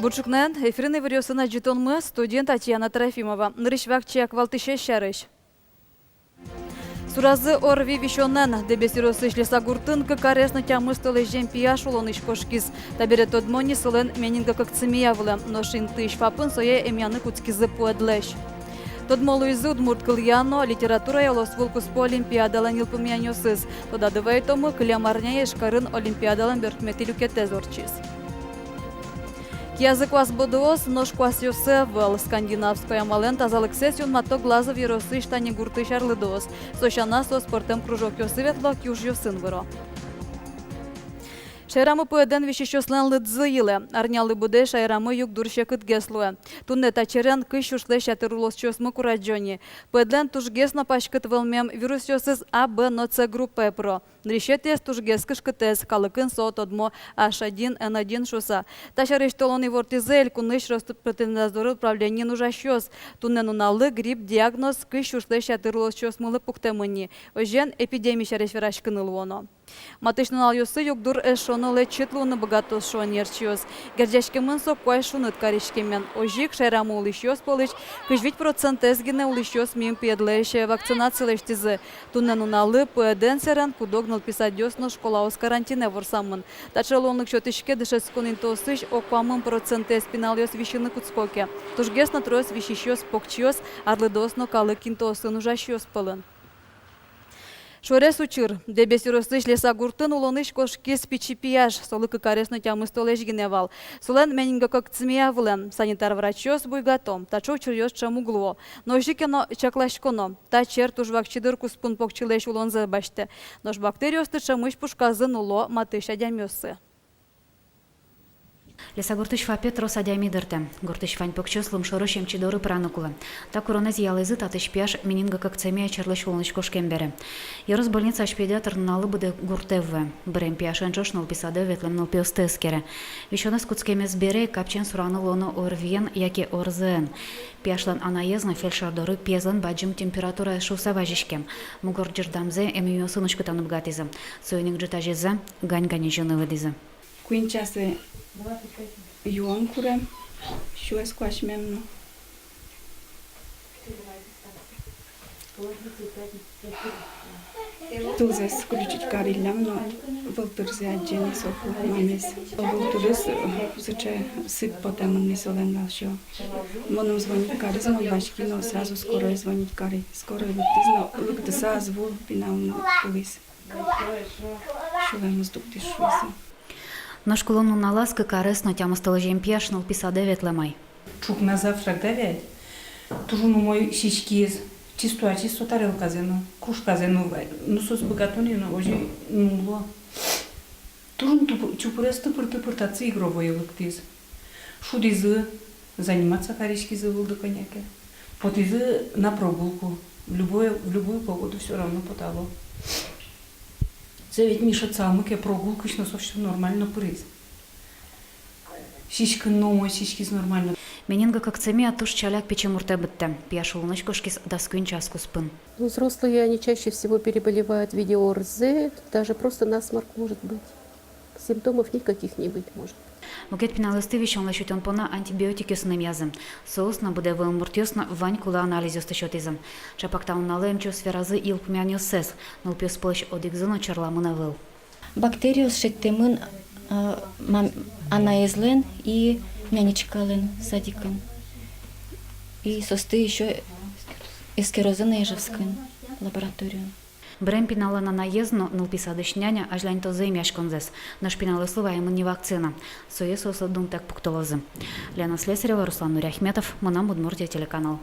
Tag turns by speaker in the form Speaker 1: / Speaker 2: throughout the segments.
Speaker 1: Бурчукнен, эфирный вариосына житонмы студент Татьяна Трофимова. Нырышвак чек валтыше шарыш. Суразы орви вещонен, дебесиросы шлеса гуртын, какаресно тямы столы жемпия шулоныш кошкиз. Табере тодмони сылен менинга как цемиявлы, но шин тыш фапын соя эмяны куцкизы пуэдлэш. Тодмолу изы удмурт кыльяно, литература ялос вулкус по олимпиадалан илпумянёсыз. Тода дывайтомы кылямарня ешкарын олимпиадалан бертмети люкете зорчиз. Язык вас бодоос, нож квас Йосевел, скандинавская мален тазалык сессион мато глазов еросы штани гурты шарлыдоос. Сошана со спортем кружок Йосыветло кюж Йосын выро. Шайрамы поеден вещещослен лыдзыйлы. Арнялы буде шайрамы юг дурщекыт геслуэ. Тунне тачерен кыш ушле шатырулос чосмы кураджони. Поеден тужгесно пашкыт вылмем вирус йосыз А, Б, но С группе про. Нрещетес тужгес кышкытес, калыкын сот одмо H1, N1 шуса. Ташарыш толоны вортизель, куныш Роспотребнадзор управление нужащос. Тунне нуналы грипп диагноз кыш ушле шатырулос чосмылы пуктемыни. Ожен эпидемия шареш верашкыныл воно. Матышнал юсы югдур эшону лечитлуны богатос шонерчиос. Гердяшкемын сокой шунут каришкемен. Ожик шайраму улищос полыч, кыжвить процентезгине улищос мим педлэше вакцинация лештизы. Тунне нуналы поеден серен кудогнал писать дёсно школаос карантине ворсамын. Тачелонлык чотышке дышесконин тосыш оквамын процентез пиналиос вишины куцкоке. Тужгесно троес вишищос покчиос, арлыдосно калыкин тосын ужащиос пылын. Шорес учыр, дебесиростыш леса гуртын улоныш кошкис пичипияш, солыкы каресно тямы столеш геневал. Солен менинга как цмиявлен, санитар врачос буйгатом, тачо чурьос чамугло. Но жикено чаклашконо, та чертуж вакчидыр куспун покчилеш улонзе баште. Нож бактериосты чамыш пушказын уло матыша дямёсы.
Speaker 2: Леса гуртыш фапет роса дямидырте. Гуртыш фань покчослым шорошем чидоры пранукулы. Та коронез ялызы татыш пяш менинга как цемия черлыш волнышко шкембере. Ярос больница ашпедиатр налы буде гуртевве. Брем пяшен жошнул писаде ветлем нул пиостескере. Вишонес куцкемес бере капчен сураныл оны орвиен, яке орзен. Пяшлан анаезна фельдшердоры пезлан баджим температура шуса важишкем. Мугор джердамзе эмио сынышкы танып гатизы. Сойник джетажезе гань-гани жыны выдизы.
Speaker 3: Куинчасы юан курем, шуэс квашмемно. Тулзес включить карилям, но волтурзе аджени соку мамес. Волтурез заче сыт потом не солен волшо. Моном звонит кари, звонит башки, но сразу скоро звонит кари. Скоро луктаса звук пинауно увис. Шулем сдуктиш шуэса.
Speaker 2: Наш колонну на ласка каресно тяма стала жемпяшнул писаде ветлемай.
Speaker 4: Чук на завтрак давять. Тужу ну мой щички чисто тарелка зену, кружка зену, ну сос богатони, но уже нуло. Тужу чупурес тупыр тацы игровой лыктиз. Шудизы заниматься харишки завылды коняки. Потизы на прогулку. В любую погоду все равно потало. Це ведь Миша цамыке прогулку, что все нормально пырыз. Щичка новая, щички нормально.
Speaker 2: Менинга как цемия туш чаляк печемурте бытте. Пьяшу луночкошкис доскюн часку спын.
Speaker 5: Ну, взрослые, они чаще всего переболевают в виде ОРЗ, даже просто насморк может быть. Симптомов никаких не быть может.
Speaker 2: Мукет пеналысты вещон лащутен пона антибиотики с намязом. Соусно буде вымуртёсно вань кула анализ остащотизм. Чапактал налем чё сферазы илпмянёс сес, нол пёс площ от экзона чарла мынавыл.
Speaker 6: Бактериус шеттемын анаезлен и нянечкален садикын. И состы еще эскерозен ежевскын лабораторию.
Speaker 2: Брем пинала на наездно, нол писадыш няня, аж лань то займяш конзес. Наш пиналы слова ему не вакцина. Соесу осадун так пуктолозы. Лена Слесарева, Руслан Нуряхметов, Манам Удмуртия телеканал.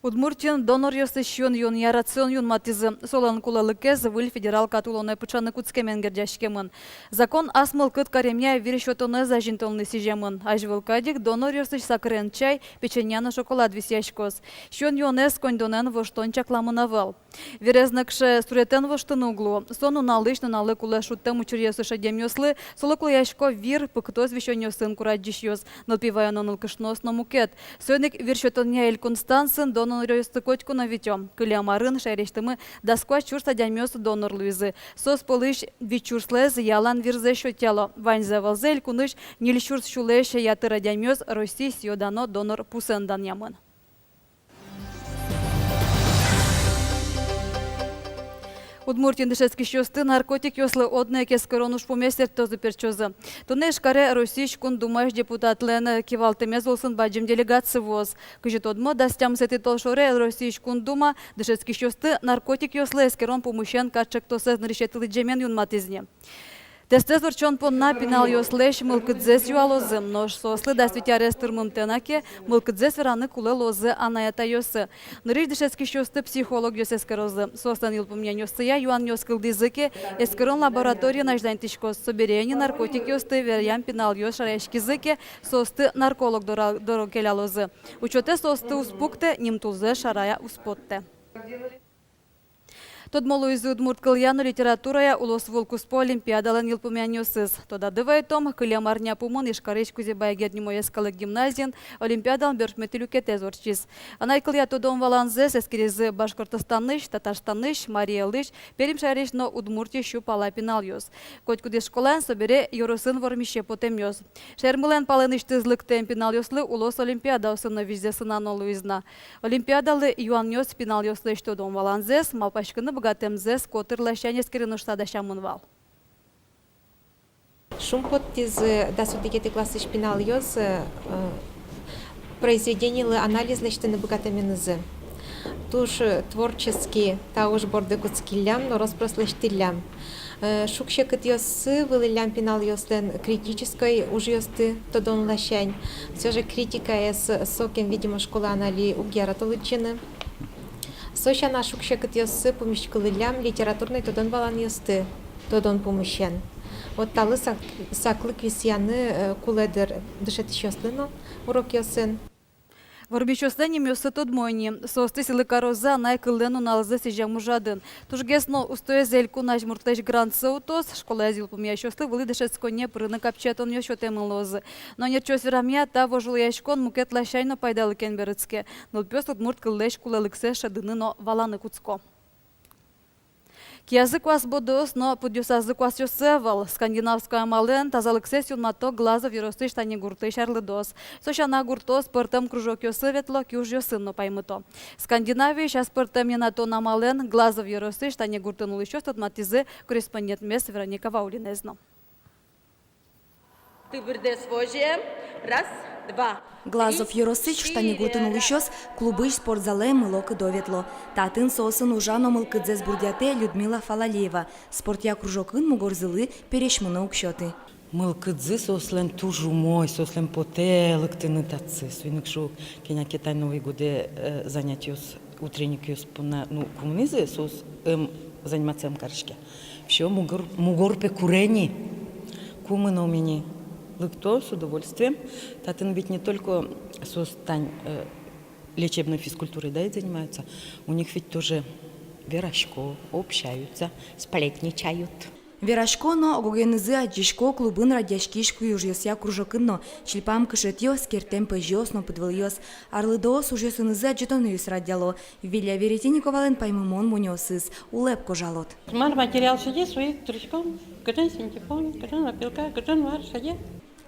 Speaker 1: Удмуртин донор йосыщон юн ярацион юн матизы. Солан кулалыкез выль федерал катулоны пычаны куцкемен гердяшкемын. Закон асмыл кыт каремня вирещотоны зажинтолны сижемын. Ажвылкадик донор йосыш сакрен чай, печеняны шоколад висяшкос. Щон юнес кондонен воштон чакламынавыл. Верезнакше суретен воштын углу. Сону налышны налы кулы шуттем учурьесыша демьослы, солоклаяшко вир пыктоз вещоньосын кураджишьос. Налпивая ноныл кышнос на мукет. Сойник вирщотоня эль Констансен донор донор ройсты котьку на витем. Кылямарын шайрештымы досква чурса дямёс донор луизы. Сос полыш вичурслез ялан вирзе шотяло. Ваньзе валзель куныш нильчурс шулеш ятыра дямёс России сьодано донор пусендан ямын. Удмуртин дышецкий щосты наркотик ёслы одне кес коронуш поместер тозы перчозы. Тунеш каре Российш кун думаешь депутат Лена кивалтемез олсын баджим делегации ВОЗ. Кыжит одмо дастям сети толшоре Российш кун дума дышецкий щосты наркотик ёслы эскерон помощен качек тосез нарешетылы джемен юнматизне. Тестез върчон по напинал ёслеш мылкыдзес юалозым, но сослы даствити арестырмым тенаке мылкыдзес вераны куле лозы анаята ёсы. Нырыш дышецкий щосты психолог ёсескерозы. Сослан илпумнян ёсыя юан ёскылдызыке эскерон лаборатория наждань тишкос соберение наркотик ёсты верян пинал ёс шаряшкизыке состы нарколог дорогелялозы. Учёте состы успукте нимтулзе шарая успотте. Тод молуизы удмурт кыльяну литературая улос волкус по олимпиадалан илпумянёсыз. Тода дывай том кыльям арня пумон ишкарыш кузе байгет немоескалык гимназиен олимпиадалан бёршметилюке тезорчиз. Анай кылья тодом валанзес эскерезы Башкортостанныш, Татарстанныш, Мариялыш, перим шариш но удмурти щу пала пиналёс. Коть куде школан собере юросын вормище потемёс. Шермылен палыныш тызлык тем пиналёслы улос олимпиада осына визде сынан олуизна. Олимпиадалы юанёс пиналёслы штодом валанзес, малпашкыны богатемзес котырлашан ескеренушта дашамынвал.
Speaker 7: Шумпот из дасудикеты классы шпинал йоз произведение анализ лештины богатемензы. Туж творческий тауж бордекутскилям, но распрослештилям. Шукше кыт йосы вылылям пинал йостен критической уж йосты тодон лащань. Все же критика с сокем, видимо, школа анали угера толычины. Соща на шукше кыт йосы помещкылылям литературный тодон балан йосты тодон помощен. Вот талы саклы квисьяны куледер дышет йослыно урок йосын.
Speaker 1: Варбичостани мёсы тодмойни. Состы силы короза найкыллену налзы сижам мужадын. Тужгесно устоя зельку нажмуртлеш гранцы утос. Школа язил помящосты вылы дышецконе прына капчетон ёшотем лозы. Но нерчос верамя та вожул яшкон мукет лащайно пайдалы кенберецке. Нылпёс удмурт кыллеш кулелыксе шадыны но валаны куцко. Киязык вас бодос, но подюсазык вас ёсевал. Скандинавская мален тазалык сессион мато глазов юростыш тани гурты шарлыдос. Сошана гуртос пыртым кружок ёсеветло кюж ёсынно паймыто. Скандинавия сейчас пыртым янато на мален глазов юростыш тани гуртын улышёс татматизы корреспондент мес Вероника Ваулинезно.
Speaker 8: Ты бірде свожем. Раз, два.
Speaker 9: Глазов Йоросыч штани гуртын улышёс клубыш спортзале мылок доветло. Татын сосын ужано мылкыдзес бурдяте Людмила Фалалеева. Спортя кружокын мугорзылы перешмыны укшёты.
Speaker 10: Мылкыдзы сослен тужу мой, сослен потелык тыны татсы. Свинок шо кеня кетай Новый годе занятиёс утренник ёс пона коммунизы сос заниматься карышке. Всё мугорпе курени. Кумы на умени. Лыкто с удовольствием. Татын ведь не только состань лечебной физкультурой занимаются, у них ведь тоже верашко, общаются, сплетничают.
Speaker 9: Верашко но огогенызы аджишко клубын радяшкишку южьёсya кружокынно чилпам кышетёс кертем пыжёс но подвылёс арлыдоос ужёсынызы аджетонёс радяло Виля Веретенниковален паймымон мунёсыз улепко жалот.
Speaker 11: Мар материал сидит свои трючком, кытын синтепон, кытын опилка, кытын вар сидит.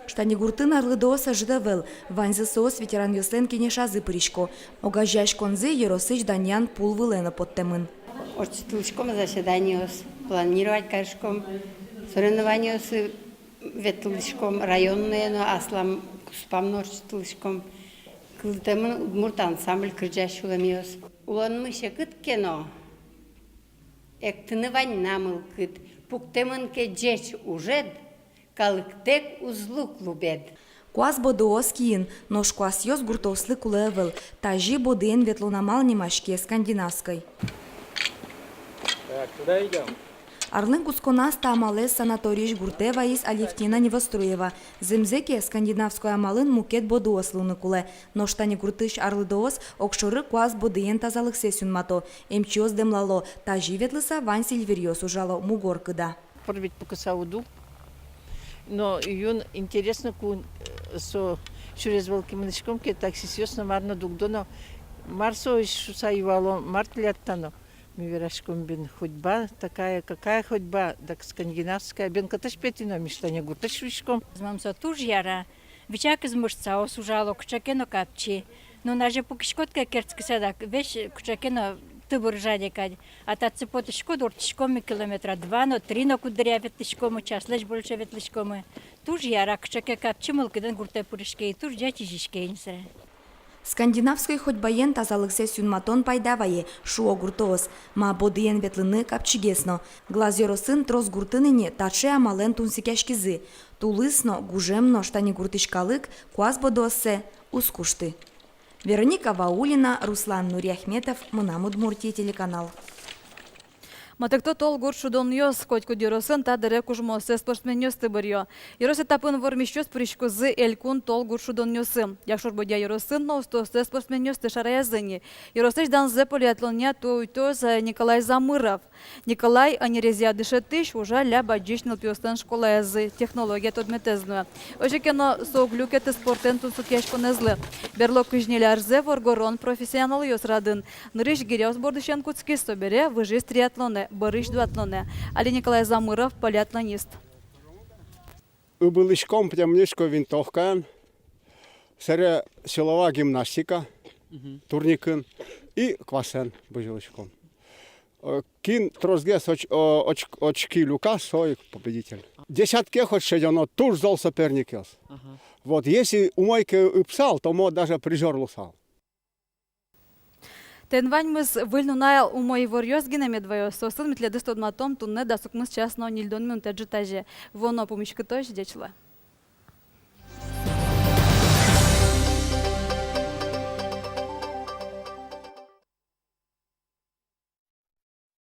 Speaker 9: Штани гуртын арлыдоос ажидавел, ваньзы соос ветеран ёслен кенешазы пыришко, огажяш конзы Еросыч Даньян пул вылена подтемын.
Speaker 12: Учительском заседании планировать, кажком, соревнования с ветлышком районные, но аслам куспам учительском, кылтемын удмурт ансамбль кырджашуламиос. Уланмы шекыт кено, эктыны ваньнамыл кыт, пуктемын ке джеч ужед, калыктек узлу клубед.
Speaker 9: Куаз бодоос киин, но шкуас ёс гуртослы кулевел, тажи боден ветлонамал немашке скандинавской.
Speaker 13: Так, туда идем.
Speaker 9: Арлын кусконас тамалес санаториш Гуртева из Алевтина Невоструева. Земзеке скандинавской амалын мукет бодуослуны куле. Но штани гуртыш арлыдоос окшоры куаз бодыен тазалык сесюн мато. Эмчиос демлало, тажи ветлыса вань сильверьёс ужало мугоркыда.
Speaker 14: Порвить по косауду. Но юн интересно кун со через волки манышком ке такси сёс на марна дугдоно Марсович Шусаевало, Март Ляттано. Миверашком бен ходьба такая, какая ходьба, так скандинавская, бен каташ петино, миштаня гурташ вишком.
Speaker 13: Змамсо туж яра, вичак из мышца осужало, кучакено капчи. Но наже покишкотка керцки садак, вещь кучакено тыбыр жадекать. А та цепотышко дуртышкоми километра 2, но 3 но кудря ветлышкоми, час лишь больше ветлышкоми. Туж яра, кучаке капчи мылкыдан гурте пурышке, туж дячи жишке инсре.
Speaker 9: Скандинавской ходьбаен тазалыксе сюнматон пайдавае, шуо гуртоос, ма бодыен ветлыны капчигесно. Глазеросын трос гуртыныне таче амален тунсикяшкизы. Тулысно, гужемно, штани гуртышкалык, куаз бодооссе, ускушты. Вероника Ваулина, Руслан Нуряхметов, Мына Удмуртия телеканал.
Speaker 1: Матекто тол гуршудон йос, котьку дюросын та дерек ужмосе спортсмен йосты бырьо. Йорос этапын вормищос пришкозы элькун тол гуршудон йосым. Якшор бодя йоросын ноустосе спортсмен йосты шараязыни. Йоросыч данзе полиатлоня туйтоз Николай Замыров. Николай анерезия дышетыш уже ля баджичнил пьостен школа язы. Технология тодметезную. Ожекено соглюкеты спортен тунсукешко незлы. Берлок кыжнелярзе воргорон профессионал йос радын. Нырыш гиряус бордышен куцки собере выжиз триатлоне. Борис дуатлоне. Али Николай Замыров, полиатлонист.
Speaker 15: Убылышком пневмничко винтовка, серия силовая гимнастика, турникын и квасен быжилышком. Кин трозгес очки люка, сой победитель. Десятки хоть шедено, туж зол соперник. Вот если у мойки упсал, то мо даже призор лусал.
Speaker 1: Тенваньмыз выльнунайл у моей ворьёс гинамедвайо, сосын метледыст одматом тунне дасукмыз часно нильдон минуте джитаже. Воно помещкатош дечла.